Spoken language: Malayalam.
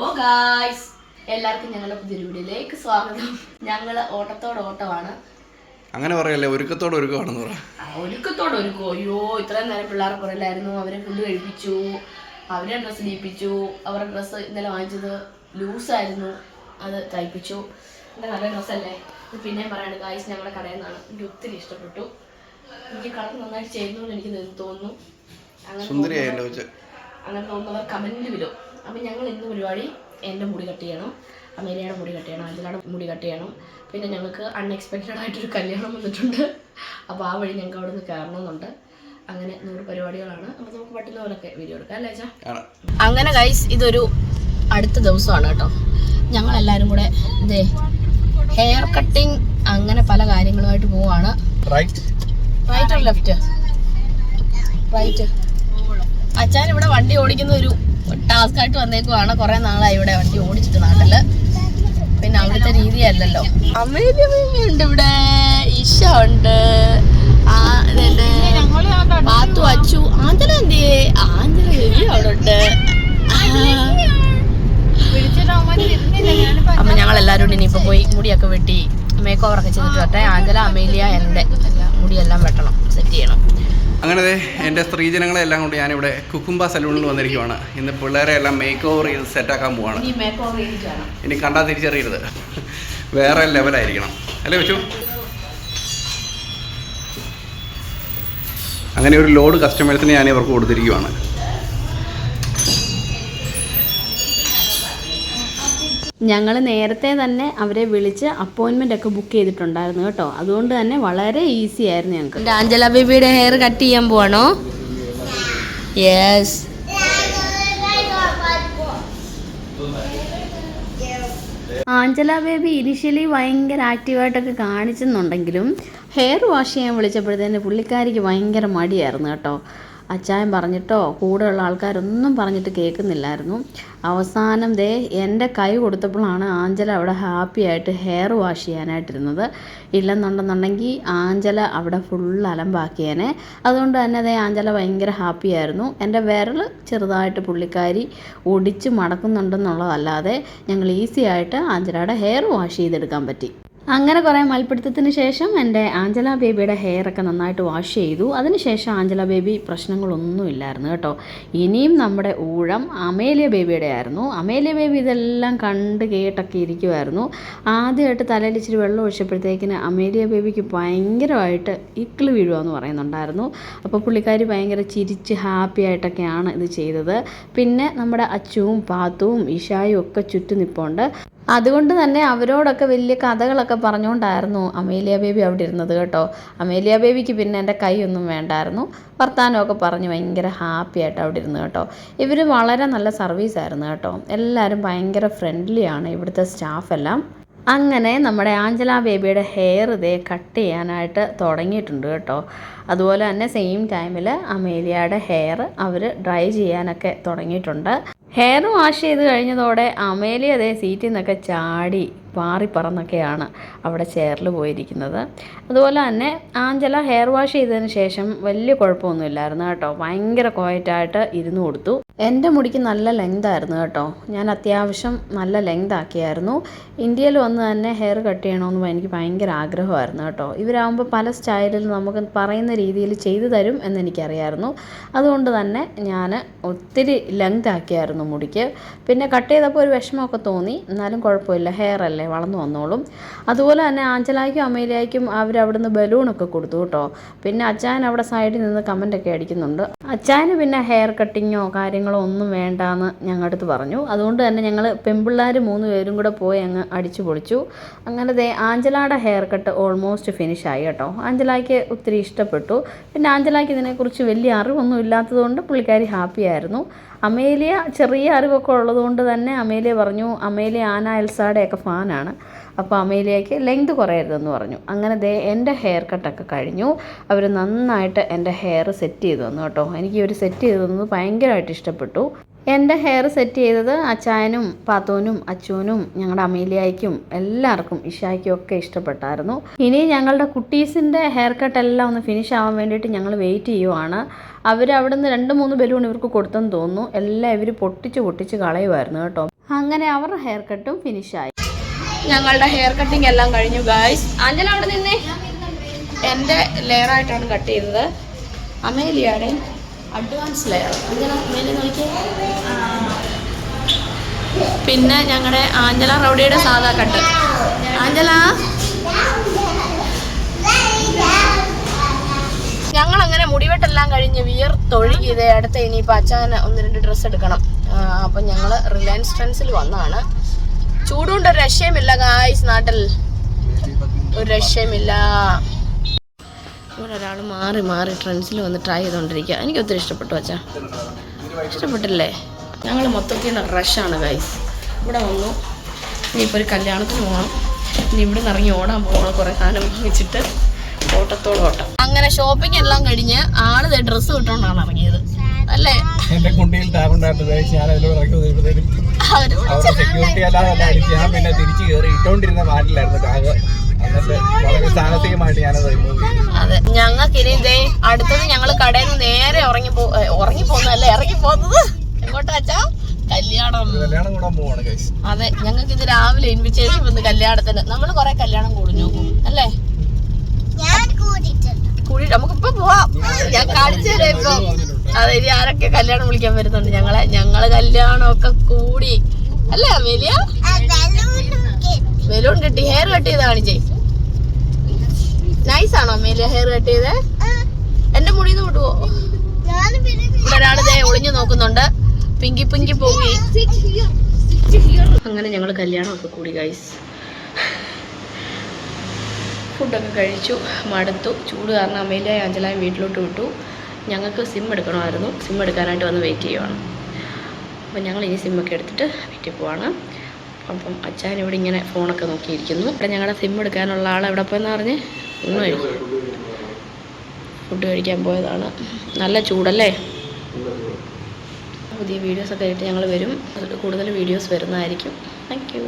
ഹലോ ഗായ്സ്, എല്ലാവർക്കും ഞങ്ങളുടെ പുതിയൊരു വീഡിയോയിലേക്ക് സ്വാഗതം. ഞങ്ങള് ഓട്ടമാണ്. അങ്ങനെ പറയല്ലേ, ഒരുക്കത്തോടെ ഒരുക്കമാണെന്ന് പറ. ഒരുക്കത്തോടെ ഒരുക്കോ? അയ്യോ, ഇത്രയും നേരം പിള്ളേരെ പുറയിലായിരുന്നു. അവരെ ഫുഡ് കഴിപ്പിച്ചു, അവരെ ഡ്രസ്സ് ഇടിപ്പിച്ചു. അവരുടെ ഡ്രസ്സ് ഇന്നലെ വാങ്ങിച്ചത് ലൂസായിരുന്നു, അത് തയ്പ്പിച്ചു. നല്ല ഡ്രസ്സല്ലേ? പിന്നെയും പറയാണ് ഗായ്സ്, ഞങ്ങളുടെ കടയിൽ നിന്നാണ്. എനിക്ക് ഒത്തിരി ഇഷ്ടപ്പെട്ടു. എനിക്ക് കളർ നന്നായിട്ട് ചെയ്യുന്നതുകൊണ്ട് എനിക്ക് തോന്നുന്നു. അങ്ങനെ തോന്നുന്നവർ കമൻറ്റ് വിടും. അപ്പം ഞങ്ങൾ ഇന്ന് പരിപാടി എൻ്റെ മുടി കട്ട് ചെയ്യണം, അമേലിയയുടെ മുടി കട്ട് ചെയ്യണം, അഞ്ചലയുടെ മുടി കട്ട് ചെയ്യണം. പിന്നെ ഞങ്ങൾക്ക് അൺഎക്സ്പെക്റ്റഡ് ആയിട്ടൊരു കല്യാണം വന്നിട്ടുണ്ട്. അപ്പോൾ ആ വഴി ഞങ്ങൾക്ക് അവിടെ നിന്ന് കയറണമെന്നുണ്ട്. അങ്ങനെ 100 പരിപാടികളാണ്. അപ്പോൾ നമുക്ക് പറ്റുന്ന പോലൊക്കെ വീഡിയോ എടുക്കാം അല്ലേ അച്ഛാ? അങ്ങനെ ഗൈസ്, ഇതൊരു അടുത്ത ദിവസമാണ് കേട്ടോ. ഞങ്ങളെല്ലാവരും കൂടെ ഇതേ ഹെയർ കട്ടിങ് അങ്ങനെ പല കാര്യങ്ങളുമായിട്ട് പോവാണ്. Right or left? റൈറ്റ്. അച്ഛൻ ഇവിടെ വണ്ടി ഓടിക്കുന്ന ഒരു ടാസ്ക് ആയിട്ട് വന്നേക്കുവാണ്. കുറെ നാളായി ഇവിടെ വണ്ടി ഓടിച്ചിട്ട് നാട്ടില്. പിന്നെ അവിടുത്തെ രീതിയല്ലല്ലോ. അമേലിയ ഉണ്ട് ഇവിടെ, ഇഷ ഉണ്ട്, ബാത്തു അച്ചു, ആഞ്ചല എന്തിയേ? ആഞ്ചല ബേബി അവിടെ ഉണ്ട്. അപ്പൊ ഞങ്ങൾ എല്ലാരും കൂടി ഇനിയിപ്പോ പോയി മുടിയൊക്കെ വെട്ടി മേക്ക് ഓവറൊക്കെ ചെയ്തിട്ട് വരട്ടെ. ആഞ്ചല, അമേലിയ, എൻ്റെ മുടിയെല്ലാം വെട്ടണം, സെറ്റ് ചെയ്യണം. അങ്ങനെ എൻ്റെ സ്ത്രീജനങ്ങളെല്ലാം കൊണ്ട് ഞാനിവിടെ കുക്കുംബ സലൂണിൽ വന്നിരിക്കുവാണ്. ഇന്ന് പിള്ളേരെ എല്ലാം മേക്ക് ഓവർ ചെയ്ത് സെറ്റാക്കാൻ പോവാണ്. ഇനി കണ്ടാൽ തിരിച്ചറിയരുത്, വേറെ ലെവലായിരിക്കണം അല്ലേ വെച്ചു? അങ്ങനെ ഒരു ലോഡ് കസ്റ്റമേഴ്സിനെ ഞാൻ ഇവർക്ക് കൊടുത്തിരിക്കുവാണ്. ഞങ്ങൾ നേരത്തെ തന്നെ അവരെ വിളിച്ച് അപ്പോയിൻമെൻ്റ് ഒക്കെ ബുക്ക് ചെയ്തിട്ടുണ്ടായിരുന്നു കേട്ടോ. അതുകൊണ്ട് തന്നെ വളരെ ഈസി ആയിരുന്നു ഞങ്ങൾക്ക്. ആഞ്ചല ബേബിയുടെ ഹെയർ കട്ട് ചെയ്യാൻ പോവാണോ? യെസ്. ആഞ്ചല ബേബി ഇനിഷ്യലി ഭയങ്കര ആക്റ്റീവായിട്ടൊക്കെ കാണിച്ചെന്നുണ്ടെങ്കിലും ഹെയർ വാഷ് ചെയ്യാൻ വിളിച്ചപ്പോഴത്തേന് പുള്ളിക്കാരിക്ക് ഭയങ്കര മടിയായിരുന്നു കേട്ടോ. അച്ചായൻ പറഞ്ഞിട്ടോ കൂടെയുള്ള ആൾക്കാരൊന്നും പറഞ്ഞിട്ട് കേൾക്കുന്നില്ലായിരുന്നു. അവസാനം എൻ്റെ കൈ കൊടുത്തപ്പോഴാണ് ആഞ്ചല അവിടെ ഹാപ്പി ആയിട്ട് ഹെയർ വാഷ് ചെയ്യാനായിട്ടിരുന്നത്. ഇല്ലെന്നുണ്ടെന്നുണ്ടെങ്കിൽ ആഞ്ചല അവിടെ ഫുൾ അലമ്പാക്കിയേനെ. അതുകൊണ്ട് തന്നെ ആഞ്ചല ഭയങ്കര ഹാപ്പിയായിരുന്നു. എൻ്റെ വിരൽ ചെറുതായിട്ട് പുള്ളിക്കാരി ഒടിച്ച് മടക്കുന്നുണ്ടെന്നുള്ളതല്ലാതെ ഞങ്ങൾ ഈസി ആയിട്ട് ആഞ്ചലയുടെ ഹെയർ വാഷ് ചെയ്തെടുക്കാൻ പറ്റി. അങ്ങനെ കുറേ മൽപ്പിടുത്തത്തിന് ശേഷം എൻ്റെ ആഞ്ചല ബേബിയുടെ ഹെയറൊക്കെ നന്നായിട്ട് വാഷ് ചെയ്തു. അതിനുശേഷം ആഞ്ചല ബേബി പ്രശ്നങ്ങളൊന്നുമില്ലായിരുന്നു കേട്ടോ. ഇനിയും നമ്മുടെ ഊഴം അമേലിയ ബേബിയുടെ ആയിരുന്നു. അമേലിയ ബേബി ഇതെല്ലാം കണ്ട് കേട്ടൊക്കെ ഇരിക്കുമായിരുന്നു. ആദ്യമായിട്ട് തലയിൽ ഇച്ചിരി വെള്ളം ഒഴിച്ചപ്പോഴത്തേക്കിന് അമേലിയ ബേബിക്ക് ഭയങ്കരമായിട്ട് ഇക്കിള് വീഴുകയെന്ന് പറയുന്നുണ്ടായിരുന്നു. അപ്പോൾ പുള്ളിക്കാരി ഭയങ്കര ചിരിച്ച് ഹാപ്പി ആയിട്ടൊക്കെയാണ് ഇത് ചെയ്തത്. പിന്നെ നമ്മുടെ അച്ചുവും പാത്തുവും ഇഷായും ഒക്കെ ചുറ്റും നിൽപ്പുണ്ട്. അതുകൊണ്ട് തന്നെ അവരോടൊക്കെ വലിയ കഥകളൊക്കെ പറഞ്ഞുകൊണ്ടായിരുന്നു അമേലിയ ബേബി അവിടെ ഇരുന്നത് കേട്ടോ. അമേലിയ ബേബിക്ക് പിന്നെ എൻ്റെ കൈയൊന്നും വേണ്ടായിരുന്നു. വർത്താനമൊക്കെ പറഞ്ഞ് ഭയങ്കര ഹാപ്പി ആയിട്ട് അവിടെ ഇരുന്നു കേട്ടോ. ഇവർ വളരെ നല്ല സർവീസായിരുന്നു കേട്ടോ. എല്ലാവരും ഭയങ്കര ഫ്രണ്ട്ലിയാണ് ഇവിടുത്തെ സ്റ്റാഫെല്ലാം. അങ്ങനെ നമ്മുടെ ആഞ്ചല ബേബിയുടെ ഹെയർ കട്ട് ചെയ്യാനായിട്ട് തുടങ്ങിയിട്ടുണ്ട് കേട്ടോ. അതുപോലെ തന്നെ സെയിം ടൈമിൽ അമേലിയയുടെ ഹെയർ അവർ ഡ്രൈ ചെയ്യാനൊക്കെ തുടങ്ങിയിട്ടുണ്ട്. ഹെയർ വാഷ് ചെയ്ത് കഴിഞ്ഞതോടെ അമേലിയ സീറ്റിൽ നിന്നൊക്കെ ചാടി പാറിപ്പറന്നൊക്കെയാണ് അവിടെ ചെയറിൽ പോയിരിക്കുന്നത്. അതുപോലെ തന്നെ ആഞ്ചല ഹെയർ വാഷ് ചെയ്തതിന് ശേഷം വലിയ കുഴപ്പമൊന്നുമില്ലായിരുന്നു കേട്ടോ. ഭയങ്കര ക്വയറ്റായിട്ട് ഇരുന്ന് കൊടുത്തു. എൻ്റെ മുടിക്ക് നല്ല ലെങ്തായിരുന്നു കേട്ടോ. ഞാൻ അത്യാവശ്യം നല്ല ലെങ്ത് ആക്കിയായിരുന്നു. ഇന്ത്യയിൽ വന്ന് തന്നെ ഹെയർ കട്ട് ചെയ്യണമെന്ന് എനിക്ക് ഭയങ്കര ആഗ്രഹമായിരുന്നു കേട്ടോ. ഇവരാകുമ്പോൾ പല സ്റ്റൈലിൽ നമുക്ക് പറയുന്ന രീതിയിൽ ചെയ്തു തരും എന്നെനിക്കറിയായിരുന്നു. അതുകൊണ്ട് തന്നെ ഞാൻ ഒത്തിരി ലെങ്ത് ആക്കിയായിരുന്നു മുടിക്ക്. പിന്നെ കട്ട് ചെയ്തപ്പോൾ ഒരു വിഷമമൊക്കെ തോന്നി. എന്നാലും കുഴപ്പമില്ല, ഹെയർ അല്ലേ, വളർന്നു വന്നോളും. അതുപോലെ തന്നെ ആഞ്ചലായ്ക്കും അമേലിയായ്ക്കും അവരവിടുന്ന് ബലൂണൊക്കെ കൊടുത്തു കേട്ടോ. പിന്നെ അച്ചായൻ അവിടെ സൈഡിൽ നിന്ന് കമൻ്റൊക്കെ അടിക്കുന്നുണ്ട്. അച്ചായന് പിന്നെ ഹെയർ കട്ടിങ്ങോ കാര്യങ്ങളോ ഒന്നും വേണ്ടാന്ന് ഞങ്ങളുടെ അടുത്ത് പറഞ്ഞു. അതുകൊണ്ട് തന്നെ ഞങ്ങൾ പെൺപിള്ളേർ 3 പേരും കൂടെ പോയി അങ്ങ് അടിച്ചു പൊളിച്ചു. അങ്ങനെ ആഞ്ചലയുടെ ഹെയർ കട്ട് ഓൾമോസ്റ്റ് ഫിനിഷായി കേട്ടോ. ആഞ്ചലായ്ക്ക് ഒത്തിരി ഇഷ്ടപ്പെട്ടു. പിന്നെ ആഞ്ചലായ്ക്ക് ഇതിനെക്കുറിച്ച് വലിയ അറിവൊന്നും ഇല്ലാത്തതുകൊണ്ട് പുള്ളിക്കാരി ഹാപ്പിയായിരുന്നു. അമേലിയ ചെറിയ അറിവൊക്കെ ഉള്ളതുകൊണ്ട് തന്നെ അമേലിയ പറഞ്ഞു, അമേലിയ ആന എൽസായുടെയൊക്കെ ഫാനാണ്. അപ്പോൾ അമേലിയയ്ക്ക് ലെങ്ത് കുറയരുതെന്ന് പറഞ്ഞു. അങ്ങനെ എൻ്റെ ഹെയർ കട്ടൊക്കെ കഴിഞ്ഞു. അവർ നന്നായിട്ട് എൻ്റെ ഹെയർ സെറ്റ് ചെയ്തു തന്നു കേട്ടോ. എനിക്ക് ഒരു സെറ്റ് ചെയ്ത് തന്നത് ഭയങ്കരമായിട്ട് ഇഷ്ടപ്പെട്ടു. എൻ്റെ ഹെയർ സെറ്റ് ചെയ്തത് അച്ചായനും പാത്തോനും അച്ചുവിനും ഞങ്ങളുടെ അമേലിയായ്ക്കും എല്ലാവർക്കും ഇഷായ്ക്കും ഒക്കെ ഇഷ്ടപ്പെട്ടായിരുന്നു. ഇനി ഞങ്ങളുടെ കുട്ടീസിൻ്റെ ഹെയർ കട്ടെല്ലാം ഒന്ന് ഫിനിഷ് ആവാൻ വേണ്ടിയിട്ട് ഞങ്ങൾ വെയിറ്റ് ചെയ്യുവാണ്. അവർ അവിടെ നിന്ന് 2-3 ബലൂൺ ഇവർക്ക് കൊടുത്തെന്ന് തോന്നുന്നു. എല്ലാം ഇവർ പൊട്ടിച്ച് കളയുമായിരുന്നു കേട്ടോ. അങ്ങനെ അവരുടെ ഹെയർ കട്ടും ഫിനിഷായി. ഞങ്ങളുടെ ഹെയർ കട്ടിങ് എല്ലാം കഴിഞ്ഞു ഗായ്സ്. അഞ്ജന അവിടെ നിന്നേ. എൻ്റെ ലെയറായിട്ടാണ് കട്ട് ചെയ്തത്. അമേലിയുടെ അഡ്വാൻസ് ലെയർ. അഞ്ജന അമേലി നോക്കിയേ. പിന്നെ ഞങ്ങളുടെ ആഞ്ചല റൗഡിയുടെ സാധാ കട്ട്. ആഞ്ചല ഞങ്ങളങ്ങനെ മുടിവെട്ടെല്ലാം കഴിഞ്ഞ് വിയർത്തൊഴുകി ഇതേ അടുത്ത് ഇനിയിപ്പോൾ അച്ഛന് 1-2 ഡ്രസ്സ് എടുക്കണം. അപ്പം ഞങ്ങൾ റിലയൻസ് ട്രെൻഡ്സിൽ വന്നതാണ്. ചൂടുകൊണ്ട് ഒരു രക്ഷയുമില്ല ഗായ്സ്. നാട്ടിൽ ഒരു രക്ഷയുമില്ല. ഇവിടെ ഒരാൾ മാറി മാറി ട്രെൻഡ്സിൽ വന്ന് ട്രൈ ചെയ്തുകൊണ്ടിരിക്കുക. എനിക്ക് ഒത്തിരി ഇഷ്ടപ്പെട്ടു അച്ഛാ. ഇഷ്ടപ്പെട്ടില്ലേ? ഞങ്ങൾ മൊത്തത്തിൽ റഷാണ് ഗൈസ്. ഇവിടെ വന്നു. ഇനിയിപ്പോൾ ഒരു കല്യാണത്തിന് പോകണം. ഇനി ഇവിടെ നിന്ന് ഇറങ്ങി ഓടാൻ പോകണം. കുറേ സാധനം വാങ്ങിച്ചിട്ട് ഓട്ടത്തോളം ഓട്ടം. അങ്ങനെ ഷോപ്പിംഗ് എല്ലാം കഴിഞ്ഞ് ആള് ഡ്രസ്സ് കിട്ടോണ്ടാണ് ഇറങ്ങിയത് അല്ലേ? എന്റെ കുണ്ടിയിൽ ടാറുണ്ടായിരുന്നു. ഞാൻ അതിലൂടെ ഇറങ്ങി സെക്യൂരിറ്റി അല്ലാതെ അടിച്ച് ഞാൻ പിന്നെ തിരിച്ചു കയറി ഇട്ടോണ്ടിരുന്ന നാട്ടിലായിരുന്നു ടാഗ്. എന്നിട്ട് വളരെ സാഹസികമായിട്ട് ഞാനത് റിമൂവ് ചെയ്തു. അതെ, ഞങ്ങൾക്ക് ഇനി ഇതേ അടുത്തത് ഞങ്ങൾ കടയിൽ നിന്ന് നേരെ ഇറങ്ങിപ്പോകുന്നതല്ലേ ഇറങ്ങിപ്പോകുന്നത് എങ്ങോട്ടാ അച്ഛാ? കല്യാണം കൂടാൻ പോവാണ് ഗൈസ്. അതെ, ഞങ്ങൾക്ക് ഇത് രാവിലെ ഇൻവിറ്റേഷൻ വന്ന് കല്യാണത്തിന്. നമ്മൾ കുറെ കല്യാണം കൂടുന്നു അല്ലേ? നമുക്കിപ്പോ പോവാം. ഞാൻ കാണിച്ചു തരാം ഇപ്പൊ. അതെ, ഇനി ആരൊക്കെ കല്യാണം വിളിക്കാൻ വരുന്നുണ്ട് ഞങ്ങള് കല്യാണമൊക്കെ കൂടി അല്ലേ അമേലിയ? ബലൂൺ കെട്ടി ഹെയർ കട്ട് ചെയ്ത് കാണിച്ചേ. നൈസാണോ അമേലിയ ഹെയർ കട്ട് ചെയ്തേ? എന്റെ മുടിന്ന് വിട്ടുവോ? ഇവിടെ ഒരാളിതേ ഒളിഞ്ഞു നോക്കുന്നുണ്ട്. പിങ്കി പിങ്കി പോയി. അങ്ങനെ ഞങ്ങൾ കല്യാണമൊക്കെ കൂടി ഗൈസ്. ഫുഡൊക്കെ കഴിച്ചു, മടുത്തു. ചൂട് കാരണം അമേലിയായും അഞ്ചലായും വീട്ടിലോട്ട് വിട്ടു. ഞങ്ങൾക്ക് സിം എടുക്കണമായിരുന്നു. സിം എടുക്കാനായിട്ട് വന്ന് വെയിറ്റ് ചെയ്യുവാണ്. അപ്പം ഞങ്ങൾ ഇനി സിമ്മൊക്കെ എടുത്തിട്ട് വീട്ടിൽ പോവാണ്. അപ്പം അച്ഛൻ ഇവിടെ ഇങ്ങനെ ഫോണൊക്കെ നോക്കിയിരിക്കുന്നു. ഇവിടെ ഞങ്ങളുടെ സിം എടുക്കാനുള്ള ആൾ എവിടെ പോയെന്ന് പറഞ്ഞ് ഫുഡ് കഴിക്കാൻ പോയതാണ്. നല്ല ചൂടല്ലേ? പുതിയ വീഡിയോസൊക്കെ ആയിട്ട് ഞങ്ങൾ വരും. കൂടുതൽ വീഡിയോസ് വരുന്നതായിരിക്കും. Thank you.